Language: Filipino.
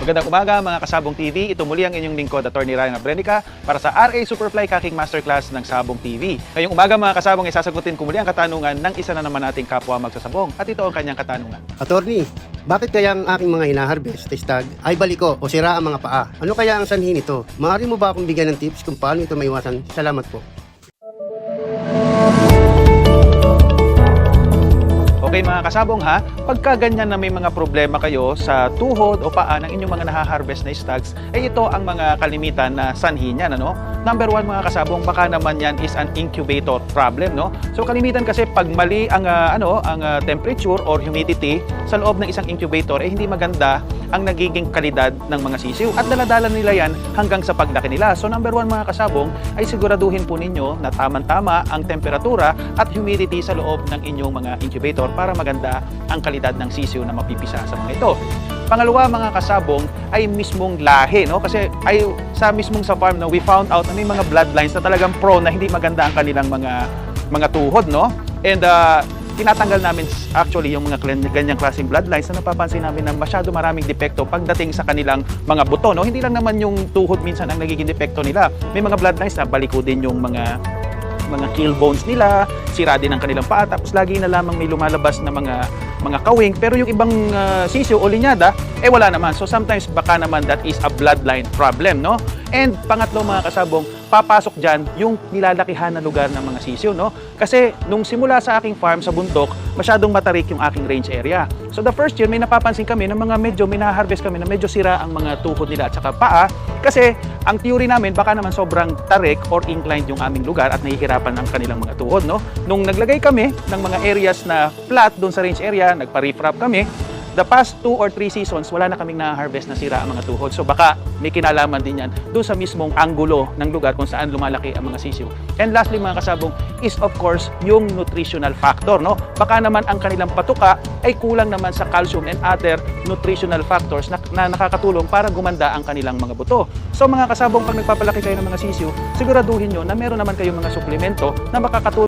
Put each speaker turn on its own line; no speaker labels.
Magandang umaga mga kasabong TV. Ito muli ang inyong lingkod, Attorney Ryan Abrenica, para sa RA Superfly Kaking Masterclass ng Sabong TV. Ngayong umaga mga kasabong, isasagutin ko muli ang katanungan ng isa na naman nating kapwa magsasabong. At ito ang kanyang katanungan.
Attorney, bakit kaya ang aking mga hinaharvest, testag, ay baliko o sira ang mga paa? Ano kaya ang sanhi nito? Maaari mo ba akong bigyan ng tips kung paano ito maiwasan? Salamat po.
Okay mga kasabong ha, pagka ganyan na may mga problema kayo sa tuhod o paa ng inyong mga nahaharvest na stags, ay ito ang mga kalimitan na sanhi niyan, ano? Number one mga kasabong, baka naman yan is an incubator problem, no? So kalimitan kasi pag mali ang temperature or humidity sa loob ng isang incubator, eh hindi maganda ang nagiging kalidad ng mga sisiw at daladala nila yan hanggang sa paglaki nila. So number one mga kasabong, ay siguraduhin po ninyo na tamang-tama ang temperatura at humidity sa loob ng inyong mga incubator para maganda ang kalidad ng sisiw na mapipisa sa mga ito. Pangalawa mga kasabong ay mismong lahi, no? Kasi ay sa mismong sa farm, no, we found out na may mga bloodlines na talagang prone na hindi maganda ang kanilang mga tuhod, no? And tinatanggal namin actually yung mga ganyang klaseng bloodlines na napapansin namin na masyado maraming depekto pagdating sa kanilang mga buto, no? Hindi lang naman yung tuhod minsan ang nagiging depekto nila. May mga bloodlines na baliko din yung mga keel bones nila, sira din ang kanilang paa, tapos lagi na lamang may lumalabas na mga kawing, pero yung ibang sisiw o linyada, eh wala naman. So sometimes baka naman that is a bloodline problem, no? And pangatlo mga kasabong, papasok dyan yung nilalakihan na lugar ng mga sisiw, no? Kasi nung simula sa aking farm sa bundok, masyadong matarik yung aking range area. So the first year, may napapansin kami na may naharvest kami na medyo sira ang mga tuhod nila at saka paa. Kasi ang theory namin, baka naman sobrang tarik or inclined yung aming lugar at nahihirapan ang kanilang mga tuhod, no? Nung naglagay kami ng mga areas na flat doon sa range area, nagpa-refrap kami, the past 2 or 3 seasons, wala na kaming na-harvest na sira ang mga tuhod. So baka may kinalaman din yan doon sa mismong anggulo ng lugar kung saan lumalaki ang mga sisiw. And lastly mga kasabong is of course yung nutritional factor, no? Baka naman ang kanilang patuka ay kulang naman sa calcium and other nutritional factors na nakakatulong para gumanda ang kanilang mga buto. So mga kasabong, pag nagpapalaki kayo ng mga sisiw, siguraduhin nyo na meron naman kayong mga suplemento na makakatulong